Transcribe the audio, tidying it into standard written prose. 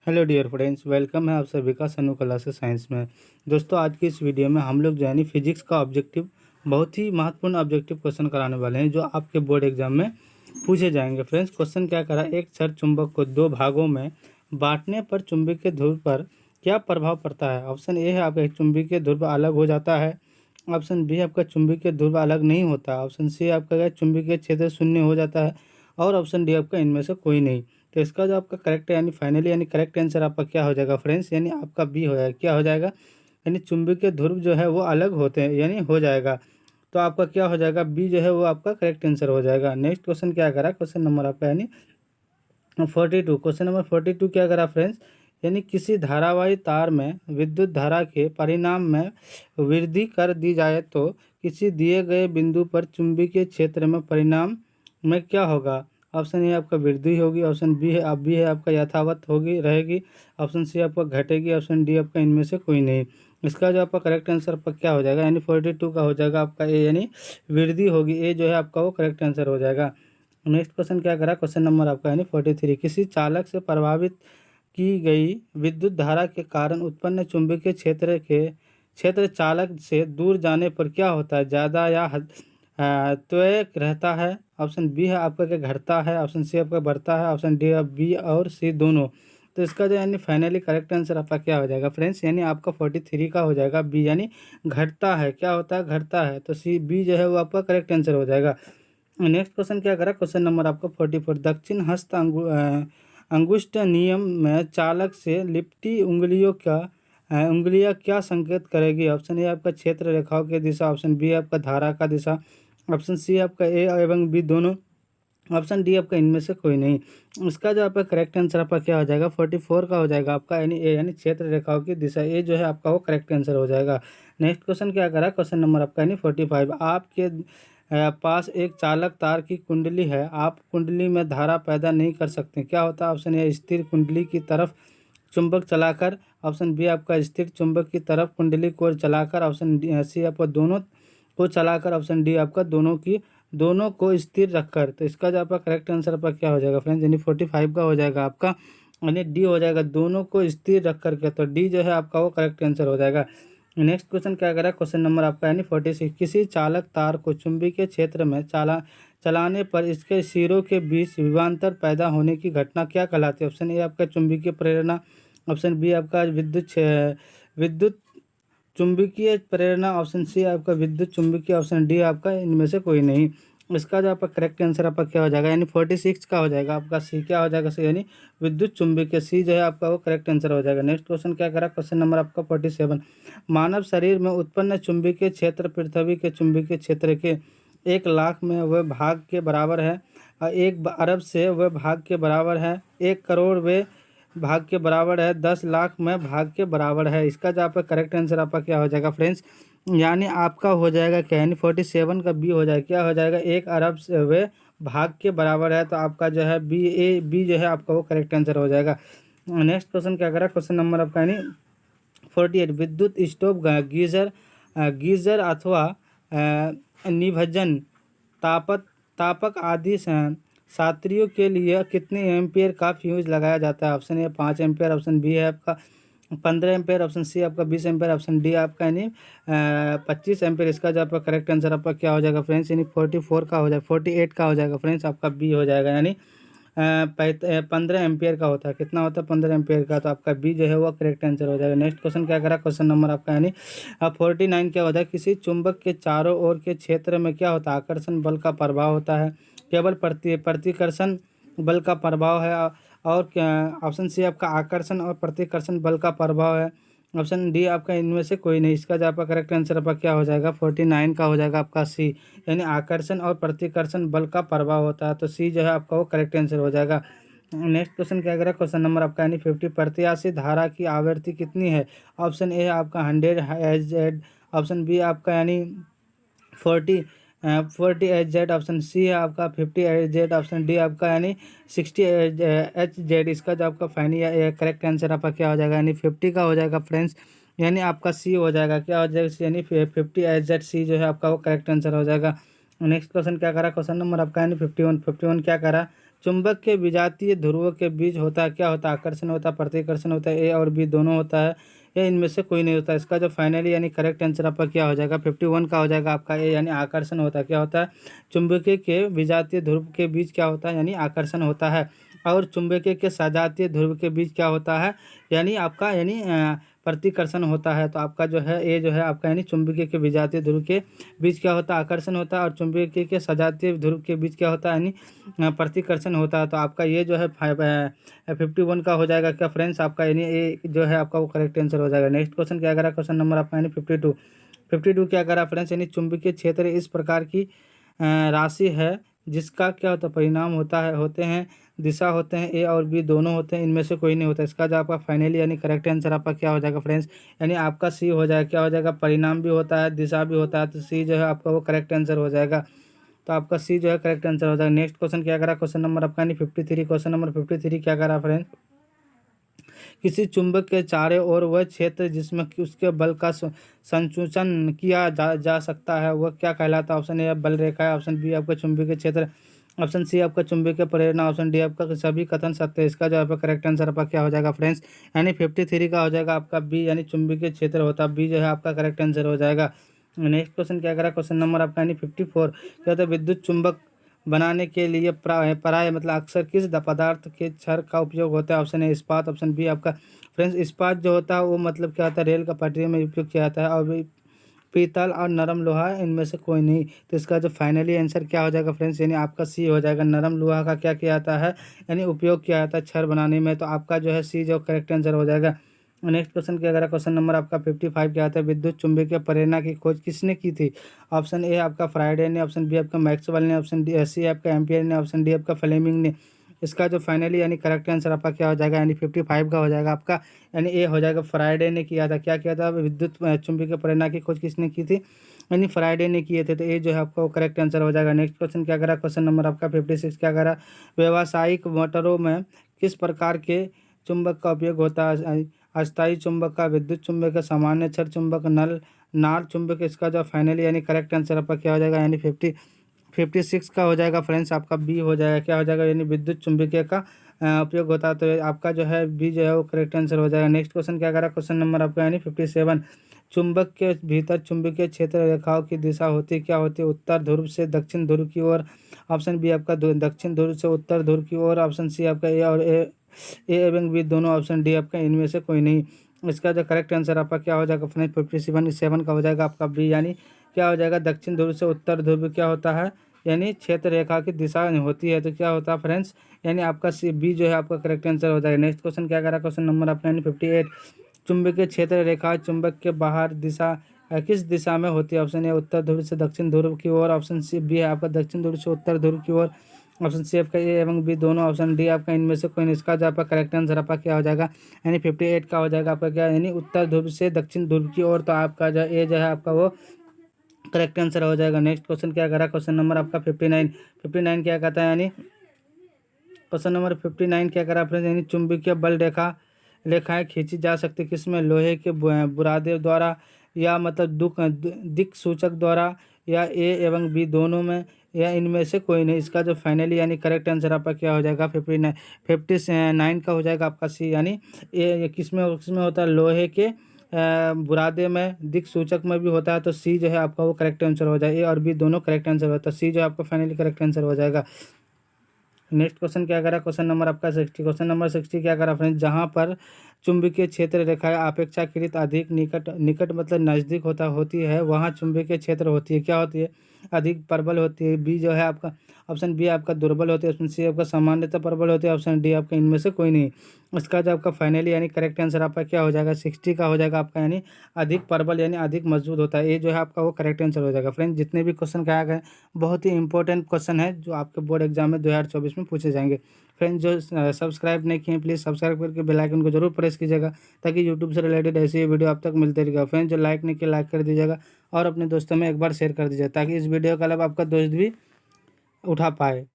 Hello dear friends, welcome है आप सभी का सनु क्लासेस साइंस में। दोस्तों, आज की इस वीडियो में हम लोग यानी फिजिक्स का ऑब्जेक्टिव बहुत ही महत्वपूर्ण ऑब्जेक्टिव क्वेश्चन कराने वाले हैं जो आपके बोर्ड एग्जाम में पूछे जाएंगे। फ्रेंड्स, क्वेश्चन क्या करा, एक चर चुंबक को दो भागों में बांटने पर चुंबकीय ध्रुव पर क्या प्रभाव पड़ता है। ऑप्शन ए है आपका चुंबकीय ध्रुव अलग हो जाता है। ऑप्शन बी आपका चुंबकीय ध्रुव अलग नहीं होता। ऑप्शन सी आपका चुंबकीय क्षेत्र शून्य हो जाता है। और ऑप्शन डी आपका इनमें से कोई नहीं। तो इसका जो आपका करेक्ट यानी फाइनली यानी करेक्ट आंसर आपका क्या हो जाएगा फ्रेंड्स, यानी आपका बी हो जाएगा। क्या हो जाएगा, यानी चुंबकीय ध्रुव जो है वो अलग होते हैं यानी हो जाएगा। तो आपका क्या हो जाएगा, बी जो है वो आपका करेक्ट आंसर हो जाएगा। नेक्स्ट क्वेश्चन क्या करा, क्वेश्चन नंबर आपका यानी 42। क्वेश्चन नंबर 42 क्या करा फ्रेंड्स, यानी किसी धारावाही तार में विद्युत धारा के परिणाम में वृद्धि कर दी जाए तो किसी दिए गए बिंदु पर चुंबकीय क्षेत्र में परिणाम में क्या होगा। ऑप्शन ए आपका वृद्धि होगी। ऑप्शन बी है आपका यथावत होगी रहेगी। ऑप्शन सी आपका घटेगी। ऑप्शन डी आपका इनमें से कोई नहीं। इसका जो आपका करेक्ट आंसर आपका क्या हो जाएगा, यानी 42 का हो जाएगा आपका ए, यानी वृद्धि होगी। ए जो है आपका वो करेक्ट आंसर हो जाएगा। नेक्स्ट क्वेश्चन क्या करा, क्वेश्चन नंबर आपका यानी 43। किसी चालक से प्रभावित की गई विद्युत धारा के कारण उत्पन्न चुंबकीय क्षेत्र चालक से दूर जाने पर क्या होता है, ज़्यादा या त्वरित रहता है। ऑप्शन बी है आपका क्या घटता है। ऑप्शन सी आपका बढ़ता है। ऑप्शन डी बी और सी दोनों। तो इसका जो यानी फाइनली करेक्ट आंसर आपका क्या हो जाएगा फ्रेंड्स, यानी आपका 43 का हो जाएगा बी, यानी घटता है। क्या होता है, घटता है। तो सी बी जो है वो आपका करेक्ट आंसर हो जाएगा। नेक्स्ट क्वेश्चन क्या करा, क्वेश्चन नंबर आपका 44। दक्षिण हस्त अंगुष्ठ नियम में चालक से लिपटी उंगलियां क्या संकेत करेगी। ऑप्शन ए आपका क्षेत्र रेखाओं की दिशा। ऑप्शन बी आपका धारा का दिशा। ऑप्शन सी आपका ए एवं बी दोनों। ऑप्शन डी आपका इनमें से कोई नहीं। इसका जो आपका करेक्ट आंसर आपका क्या हो जाएगा, 44 का हो जाएगा आपका, यानी ए यानी क्षेत्र रेखाओं की दिशा। ए जो है आपका वो करेक्ट आंसर हो जाएगा। नेक्स्ट क्वेश्चन क्या करा, क्वेश्चन नंबर आपका यानी 45। आपके पास एक चालक तार की कुंडली है, आप कुंडली में धारा पैदा नहीं कर सकते, क्या होता है। ऑप्शन ए स्थिर कुंडली की तरफ चुंबक चलाकर। ऑप्शन बी आपका स्थिर चुंबक की तरफ कुंडली को चलाकर। ऑप्शन सी आपका दोनों को चलाकर। ऑप्शन डी आपका दोनों को स्थिर रखकर। तो इसका जो आपका करेक्ट आंसर आपका क्या हो जाएगा फ्रेंड्स, यानी 45 का हो जाएगा आपका, यानी डी हो जाएगा, दोनों को स्थिर रख करके। तो डी जो है आपका वो करेक्ट आंसर हो जाएगा। नेक्स्ट क्वेश्चन क्या करा, क्वेश्चन नंबर आपका यानी 46। किसी चालक तार को चुंबकीय क्षेत्र में चलाने पर इसके सिरों के बीच विभवांतर पैदा होने की घटना क्या कहलाती है। ऑप्शन ए आपका चुंबकीय प्रेरणा। ऑप्शन बी आपका विद्युत चुंबकीय प्रेरणा। ऑप्शन सी आपका विद्युत चुंबकीय। ऑप्शन डी आपका इनमें से कोई नहीं। इसका जो आपका करेक्ट आंसर आपका क्या हो जाएगा, यानी 46 का हो जाएगा आपका सी। क्या हो जाएगा सी, यानी विद्युत चुंबकीय। सी जो है आपका वो करेक्ट आंसर हो जाएगा। नेक्स्ट क्वेश्चन क्या करा, क्वेश्चन नंबर आपका 47। मानव शरीर में उत्पन्न चुंबकीय क्षेत्र पृथ्वी के चुंबकीय क्षेत्र के 1 लाख में वह भाग के बराबर है। 1 अरब से वह भाग के बराबर है। 1 करोड़ वे भाग के बराबर है। 10 लाख में भाग के बराबर है। इसका जो आपका करेक्ट आंसर आपका क्या हो जाएगा फ्रेंड्स, यानी आपका हो जाएगा क्या, यानी 47 का बी हो जाएगा। क्या हो जाएगा, 1 अरब से वे भाग के बराबर है। तो आपका जो है बी जो है आपका वो करेक्ट आंसर हो जाएगा। नेक्स्ट क्वेश्चन क्या करा, क्वेश्चन नंबर आपका यानी 48। विद्युत स्टोव गीजर अथवा निभजन तापक आदि सात्रियों के लिए कितने एम्पियर का फ्यूज लगाया जाता है। Option a 5 ampere. Option b है आपका 15 एम्पियर। ऑप्शन सी आपका 20 एम्पियर। ऑप्शन डी आपका यानी 25 एम्पियर। इसका जो आपका करेक्ट आंसर आपका क्या हो जाएगा फ्रेंड्स, यानी 44 का हो जाएगा, 48 का हो जाएगा फ्रेंड्स, आपका बी हो जाएगा, यानी 15 एम्पियर का होता है। कितना होता है, 15 एम्पियर का। तो आपका बी जो है वो करेक्ट आंसर हो जाएगा। नेक्स्ट क्वेश्चन क्या करा, क्वेश्चन नंबर आपका यानी 49 क्या होता है। किसी चुंबक के चारों ओर के क्षेत्र में क्या होता है, आकर्षण बल का प्रभाव होता है। केवल प्रतिकर्षण बल का प्रभाव है। और क्या, ऑप्शन सी आपका आकर्षण और प्रतिकर्षण बल का प्रभाव है। ऑप्शन डी आपका इनमें से कोई नहीं। इसका जो आपका करेक्ट आंसर आपका क्या हो जाएगा, 49 का हो जाएगा आपका सी, यानी आकर्षण और प्रतिकर्षण बल का प्रभाव होता है। तो सी जो है आपका वो करेक्ट आंसर हो जाएगा। नेक्स्ट क्वेश्चन क्या करें, क्वेश्चन नंबर आपका यानी 50। प्रत्याशी धारा की आवृत्ति कितनी है। ऑप्शन ए आपका 100 Hz। ऑप्शन बी आपका यानी 40 Hz। ऑप्शन सी है आपका 50 Hz। ऑप्शन डी आपका यानी 60 Hz। इसका जो आपका फाइनल करेक्ट आंसर आपका क्या हो जाएगा, यानी 50 का हो जाएगा फ्रेंड्स, यानी आपका सी हो जाएगा। क्या हो जाएगा, यानी 50 Hz। सी जो है आपका वो करेक्ट आंसर हो जाएगा। नेक्स्ट क्वेश्चन क्या करा, क्वेश्चन नंबर आपका यानी 51 क्या करा, चुंबक के विजातीय ध्रुवों के बीच होता है, क्या होता है, आकर्षण होता है, प्रतिकर्षण होता है, ए और बी दोनों होता है, या इनमें से कोई नहीं होता। इसका जो फाइनली यानी करेक्ट आंसर आपका क्या हो जाएगा, 51 का हो जाएगा आपका ए, यानी आकर्षण होता है। क्या होता है, चुंबकीय के विजातीय ध्रुव के बीच क्या होता है, यानी आकर्षण होता है। और चुंबकीय के सजातीय ध्रुव के बीच क्या होता है, यानी आपका यानी प्रतिकर्षण होता है। तो आपका जो है ए जो है आपका यानी चुंबकीय के विजातीय ध्रुव के बीच क्या होता है, आकर्षण होता है, और चुंबकीय के सजातीय ध्रुव के बीच क्या होता है, यानी प्रतिकर्षण होता है। तो आपका ये जो है 51 का हो जाएगा क्या फ्रेंड्स, आपका यानी ए जो है आपका वो करेक्ट आंसर हो जाएगा। नेक्स्ट क्वेश्चन क्या करा, क्वेश्चन नंबर आपका यानी 52 क्या करा फ्रेंड्स, यानी चुंबकीय क्षेत्र इस प्रकार की राशि है जिसका क्या होता है, परिणाम होता है, होते हैं, दिशा होते हैं, ए और बी दोनों होते हैं, इनमें से कोई नहीं होता। इसका जो आपका फाइनली यानी करेक्ट आंसर आपका क्या हो जाएगा फ्रेंड्स, यानी आपका सी हो जाएगा। क्या हो जाएगा, परिणाम भी होता है, दिशा भी होता है, तो सी जो है आपका वो करेक्ट आंसर हो जाएगा। तो आपका सी जो है करेक्ट आंसर हो जाएगा। नेक्स्ट क्वेश्चन क्या करा, क्वेश्चन नंबर आपका यानी 53, क्वेश्चन नंबर 53 क्या करा फ्रेंड्स, किसी चुंबक के चारों ओर वह क्षेत्र जिसमें कि उसके बल का संसूचन किया जा सकता है वह क्या कहलाता है। ऑप्शन ए बल रेखा है, ऑप्शन बी आपका चुंबकीय क्षेत्र, ऑप्शन सी आपका चुंबकीय प्रेरणा, ऑप्शन डी आपका सभी कथन सत्य है। इसका जो आपका करेक्ट आंसर आपका क्या हो जाएगा फ्रेंड्स, यानी 53 का हो जाएगा आपका बी, यानी चुंबकीय क्षेत्र होता है, बी जो है आपका करेक्ट आंसर हो जाएगा। नेक्स्ट क्वेश्चन क्या करा, क्वेश्चन नंबर आपका यानी 54 क्या होता है, विद्युत चुंबक बनाने के लिए प्राय मतलब अक्सर किस पदार्थ के क्षर का उपयोग होता है। ऑप्शन ए इस्पात, ऑप्शन बी आपका फ्रेंड्स इस्पात जो होता है वो मतलब क्या होता है, रेल का पटरी में उपयोग किया जाता है, और पीतल और नरम लोहा इनमें से कोई नहीं। तो इसका जो फाइनली आंसर क्या हो जाएगा फ्रेंड्स, यानी आपका सी हो जाएगा। नरम लोहा का क्या किया जाता है, यानी उपयोग किया जाता है छड़ बनाने में। तो आपका जो है सी जो करेक्ट आंसर हो जाएगा। नेक्स्ट क्वेश्चन क्या करा, क्वेश्चन नंबर आपका 55 क्या आता है, विद्युत चुंबकीय प्रेरणा की खोज किसने की थी। ऑप्शन ए आपका फ्राइडे ने, ऑप्शन बी आपका मैक्सवेल ने, ऑप्शन डी सी आपका एम्पियर ने, ऑप्शन डी आपका फ्लेमिंग ने। इसका जो फाइनली यानी करेक्ट आंसर आपका क्या हो जाएगा, यानी 55 का हो जाएगा आपका, यानी ए हो जाएगा। फ्राइडे ने किया था, क्या किया था, विद्युत चुंबकीय प्रेरणा की खोज किसने की थी, यानी फ्राइडे ने किए थे। तो ये जो है आपका वो करेक्ट आंसर हो जाएगा। नेक्स्ट क्वेश्चन क्या करा, क्वेश्चन नंबर आपका 56 क्या करा, व्यावसायिक मोटरों में किस प्रकार के चुंबक का उपयोग होता है। अस्थायी चुंबक का, विद्युत चुंबक का, सामान्य छड़ चुंबक, नल नार चुंबक। इसका जो फाइनली यानी करेक्ट आंसर आपका क्या हो जाएगा, यानी 56 का हो जाएगा फ्रेंड्स, आपका बी हो जाएगा। क्या हो जाएगा, यानी विद्युत चुंबकीय का उपयोग होता है। तो आपका जो है बी जो है वो करेक्ट आंसर हो जाएगा। नेक्स्ट क्वेश्चन क्या करा, क्वेश्चन नंबर आपका यानी 57 चुंबक के भीतर चुंबकीय क्षेत्र रेखाओं की दिशा होती क्या होती है, उत्तर ध्रुव से दक्षिण ध्रुव की ओर, ऑप्शन बी आपका दक्षिण ध्रुव से उत्तर ध्रुव की ओर, ऑप्शन सी आपका ए और ए एवं बी दोनों, ऑप्शन डी आपका इनमें से कोई नहीं। इसका जो करेक्ट आंसर आपका क्या हो जाएगा फ्रेंड्स, 57 का हो जाएगा आपका बी, यानी क्या हो जाएगा, दक्षिण ध्रुव से उत्तर ध्रुव क्या होता है, यानी क्षेत्र रेखा की दिशा होती है। तो क्या होता है फ्रेंड्स, यानी आपका सी बी जो है आपका करेक्ट आंसर हो जाएगा। नेक्स्ट क्वेश्चन क्या करा, क्वेश्चन नंबर आपका यानी 58 चुंबकीय क्षेत्र रेखा चुंबक के बाहर दिशा किस दिशा में होती है। ऑप्शन ए उत्तर ध्रुव से दक्षिण ध्रुव की ओर, ऑप्शन सी बी है आपका दक्षिण ध्रुव से उत्तर ध्रुव की ओर, ऑप्शन सी आपका ए एवं बी दोनों, ऑप्शन डी आपका इनमें से कोई नहीं। इसका जो आपका करेक्ट आंसर आपका क्या हो जाएगा, यानी 58 का हो जाएगा आपका क्या, यानी उत्तर ध्रुव से दक्षिण ध्रुव की ओर। तो आपका जो ए जो है आपका वो करेक्ट आंसर हो जाएगा। नेक्स्ट क्वेश्चन क्या करा, क्वेश्चन नंबर आपका 59 क्या कहता है, यानी क्वेश्चन नंबर 59 क्या करा फ्रेंड्स, यानी चुंबकीय बल रेखाएं खींची जा सकती किसमें, लोहे के बुरादे द्वारा, या मतलब दिक् सूचक द्वारा, या ए एवं बी दोनों में, या इनमें से कोई नहीं। इसका जो फाइनली यानी करेक्ट आंसर आपका क्या हो जाएगा, 59 का हो जाएगा आपका सी, यानी ये किसमें होता है, लोहे के बुरादे में, दिक् सूचक में भी होता है। तो सी जो है आपका वो करेक्ट आंसर हो जाएगा। ए और बी दोनों करेक्ट आंसर होता है, सी जो आपका फाइनली करेक्ट आंसर हो जाएगा। नेक्स्ट क्वेश्चन क्या करा, क्वेश्चन नंबर आपका 60, क्वेश्चन नंबर 60 क्या करा फ्रेंड्स, जहाँ पर चुंबकीय क्षेत्र रेखाएं अपेक्षाकृत अधिक निकट मतलब नज़दीक होती है वहाँ चुंबकीय क्षेत्र होती है क्या होती है, अधिक प्रबल होती है। बी जो है आपका, ऑप्शन बी आपका दुर्बल होती है, ऑप्शन सी आपका सामान्यतः प्रबल होती है, ऑप्शन डी आपका इनमें से कोई नहीं। इसका जो आपका फाइनली यानी करेक्ट आंसर आपका क्या हो जाएगा, 60 का हो जाएगा आपका, यानी अधिक प्रबल यानी अधिक मजबूत होता है। ये जो है आपका वो करेक्ट आंसर हो जाएगा। फ्रेंड्स जितने भी क्वेश्चन कहा गए बहुत ही इंपॉर्टेंट क्वेश्चन है जो आपके बोर्ड एग्जाम में 2024 में पूछे जाएंगे। फ्रेंड्स जो सब्सक्राइब नहीं किए प्लीज़ सब्सक्राइब करके बेल आइकन को जरूर प्रेस कीजिएगा ताकि यूट्यूब से रिलेटेड ऐसी वीडियो आप तक मिलते रहेगा। फ्रेंड्स जो लाइक नहीं किया लाइक कर दीजिएगा और अपने दोस्तों में एक बार शेयर कर दीजिएगा ताकि इस वीडियो का लाभ आपका दोस्त भी उठा पाए।